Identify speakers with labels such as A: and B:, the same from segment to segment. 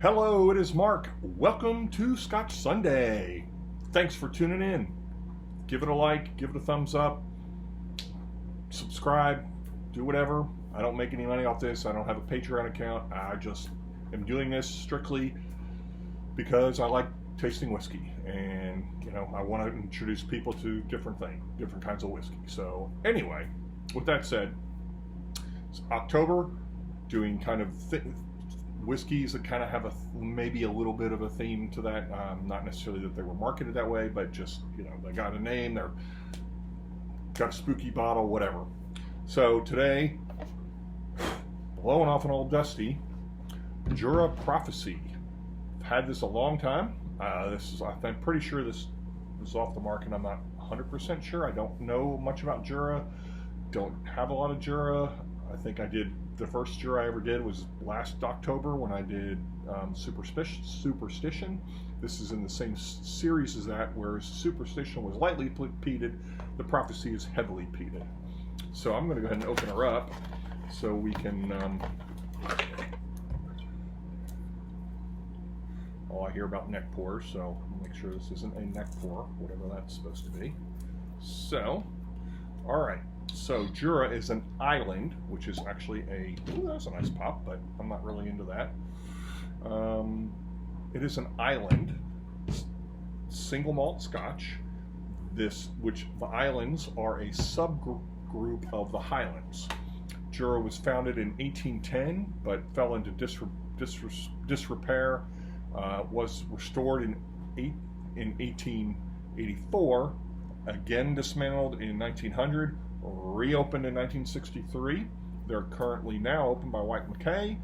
A: Hello, it is Mark. Welcome to Scotch Sunday. Thanks for tuning in. Give it a like, give it a thumbs up, subscribe, do whatever. I don't make any money off this. I don't have a Patreon account. I just am doing this strictly because I like tasting whiskey, and I want to introduce people to different things, different kinds of whiskey. So anyway, with that said, it's October, doing kind of whiskeys that kind of have maybe a little bit of a theme to that. Not necessarily that they were marketed that way, but just they got a name, they're got a spooky bottle, whatever. So today, blowing off an old dusty Jura Prophecy. I've had this a long time. I'm pretty sure this is off the market. I'm not 100% sure. I don't know much about Jura. Don't have a lot of Jura. I think I did. The first Jura I ever did was last October when I did Superstition. This is in the same series as that, whereas Superstition was lightly peated, the Prophecy is heavily peated. So I'm going to go ahead and open her up so we can. I hear about neck pours, so I'll make sure this isn't a neck pour, whatever that's supposed to be. So, all right. So Jura is an island, which is actually that's a nice pop, but I'm not really into that. It is an island, single malt Scotch. Which the islands are a subgroup of the Highlands. Jura was founded in 1810, but fell into disrepair. Was restored in 1884, again dismantled in 1900. Reopened in 1963. They're currently now opened by White McKay.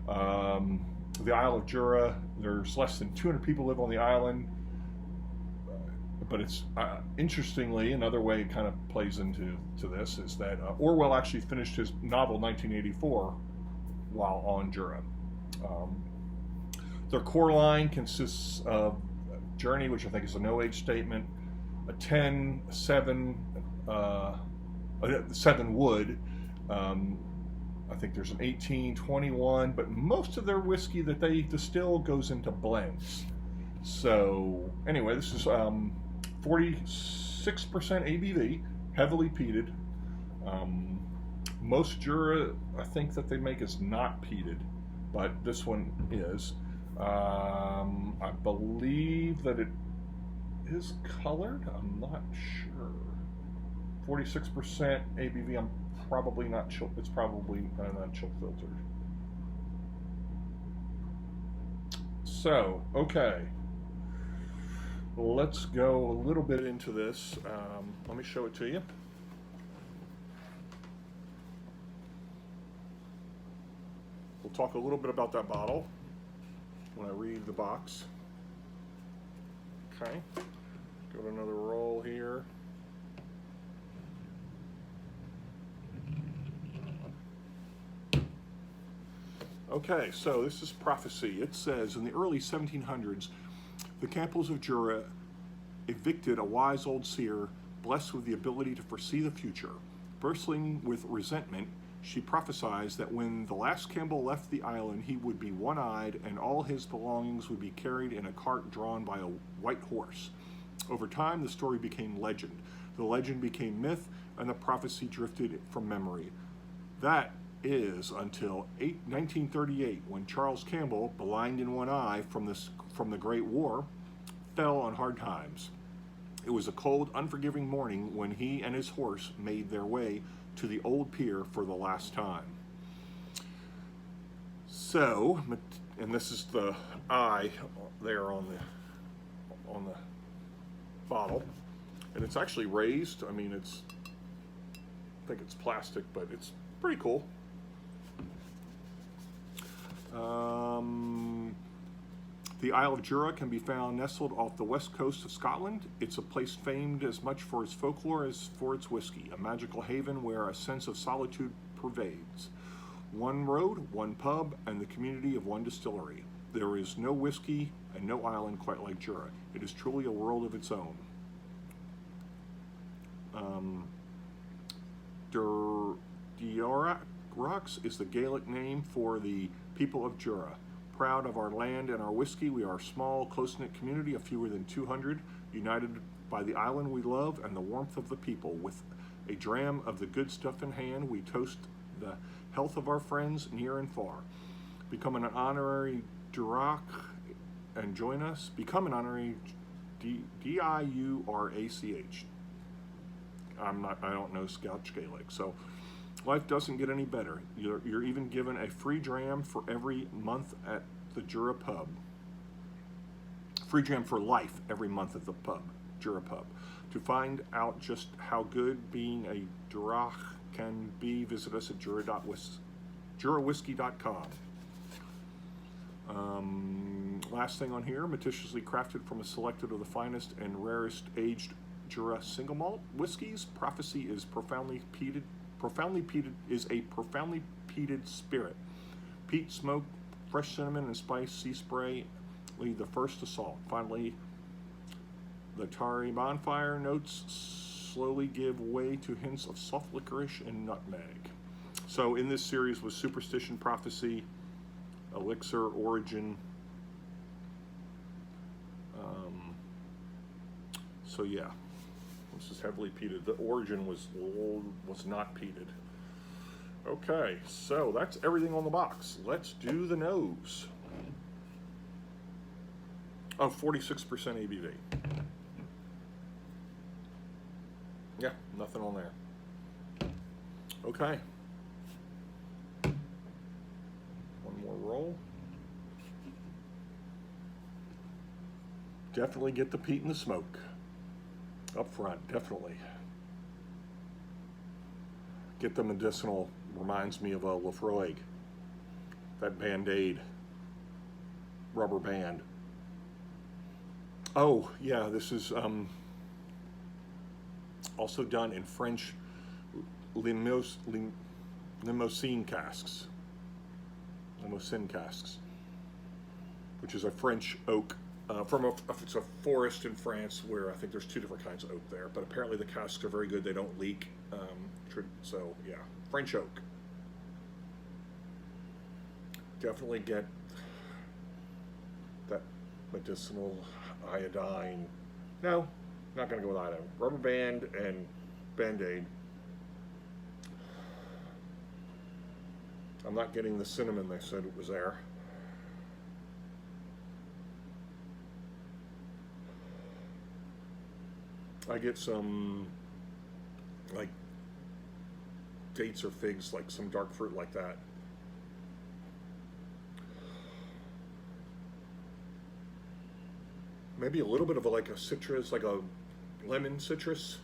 A: The Isle of Jura, there's less than 200 people live on the island, but it's interestingly, another way it kind of plays into this is that Orwell actually finished his novel 1984 while on Jura. Their core line consists of Journey, which I think is a no-age statement, a 10, a 7, 7 wood. I think there's an 18, 21, but most of their whiskey that they distill goes into blends. So anyway, this is 46% ABV, heavily peated. Most Jura, I think that they make is not peated, but this one is. I believe that it is colored. I'm not sure. 46% ABV. I'm probably not chill. It's probably not chill filtered. So, okay. Let's go a little bit into this. Let me show it to you. We'll talk a little bit about that bottle when I read the box. Okay. Go to another roll here. Okay, so this is Prophecy. It says, in the early 1700s, the Campbells of Jura evicted a wise old seer, blessed with the ability to foresee the future. Bristling with resentment, she prophesied that when the last Campbell left the island, he would be one-eyed and all his belongings would be carried in a cart drawn by a white horse. Over time, the story became legend. The legend became myth, and the prophecy drifted from memory. That is until 1938, when Charles Campbell, blind in one eye from the Great War, fell on hard times. It was a cold, unforgiving morning when he and his horse made their way to the old pier for the last time. So, and this is the eye there on the bottle, and it's actually raised. I mean, I think it's plastic, but it's pretty cool. The Isle of Jura can be found nestled off the west coast of Scotland. It's a place famed as much for its folklore as for its whiskey, a magical haven where a sense of solitude pervades. One road, one pub, and the community of one distillery. There is no whiskey and no island quite like Jura. It is truly a world of its own. Diorach is the Gaelic name for the people of Jura. proud of our land and our whiskey. We are a small, close-knit community of fewer than 200, united by the island we love and the warmth of the people. With a dram of the good stuff in hand, we toast the health of our friends near and far. Become an honorary Durac and join us. Become an honorary D-I-U-R-A-C-H. I don't know Scotch Gaelic, so life doesn't get any better. You're even given a free dram for every month at the Jura Pub. Free dram for life every month at the pub, Jura Pub. To find out just how good being a Durac can be, visit us at jurawhiskey.com. Last thing on here, meticulously crafted from a selected of the finest and rarest aged Jura single malt whiskeys. Prophecy is profoundly peated spirit. Peat, smoke, fresh cinnamon, and spice, sea spray lead the first assault. Finally, the tarry bonfire notes slowly give way to hints of soft licorice and nutmeg. So in this series was Superstition, Prophecy, Elixir, Origin. So yeah, this is heavily peated. The Origin was not peated. Okay, so that's everything on the box. Let's do the nose. Oh, 46% ABV. Yeah, nothing on there. Okay. One more roll. Definitely get the peat and the smoke up front, definitely. Get the medicinal, reminds me of a Lafroig, that Band-Aid rubber band. Oh yeah, this is also done in French Limousin casks. Limousin casks, which is a French oak it's a forest in France where I think there's two different kinds of oak there, but apparently the casks are very good. They don't leak. So yeah, French oak. Definitely get that medicinal iodine. No, not gonna go with iodine. Rubber band and Band-Aid. I'm not getting the cinnamon they said it was there. I get some like dates or figs, like some dark fruit like that. Maybe a little bit of like a citrus, like a lemon citrus.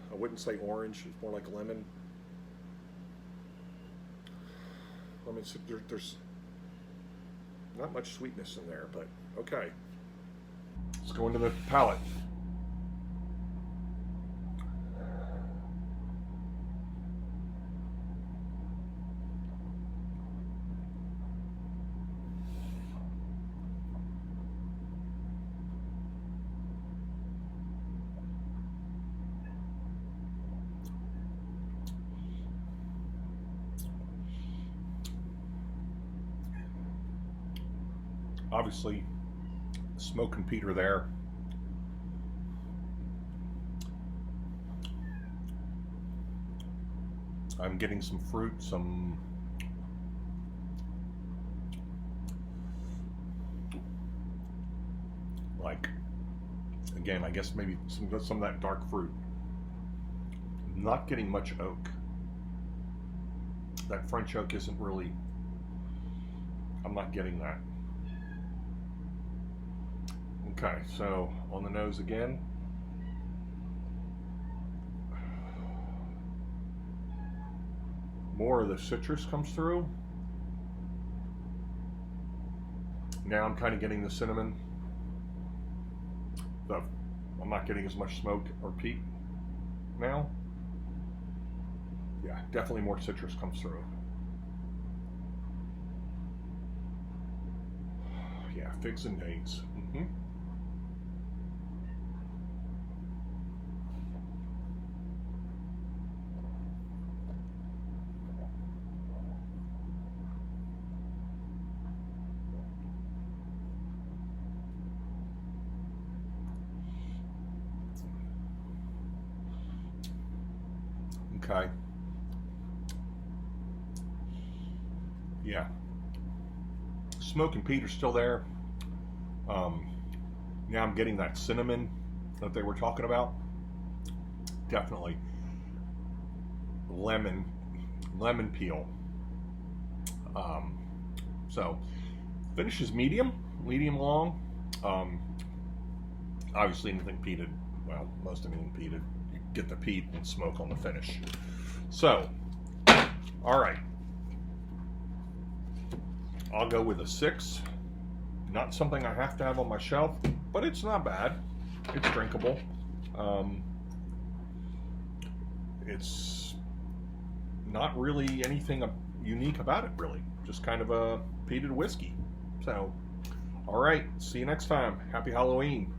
A: I wouldn't say orange, it's more like lemon. There's not much sweetness in there, but okay. Let's go into the palate. Obviously, smoke and peat are there. I'm getting some fruit, some like, again, I guess maybe some of that dark fruit. Not getting much oak. That French oak isn't really, I'm not getting that. Okay, so on the nose again. More of the citrus comes through. Now I'm kind of getting the cinnamon. I'm not getting as much smoke or peat now. Yeah, definitely more citrus comes through. Yeah, figs and dates. Okay. Yeah. Smoke and peat are still there. Now I'm getting that cinnamon that they were talking about. Definitely. Lemon peel. So finish is medium long. Obviously anything peated, well, most anything peated, you get the peat and smoke on the finish. So, all right, I'll go with a 6. Not something I have to have on my shelf, but it's not bad. It's drinkable. It's not really anything unique about it, really. Just kind of a peated whiskey. So, all right, see you next time. Happy Halloween.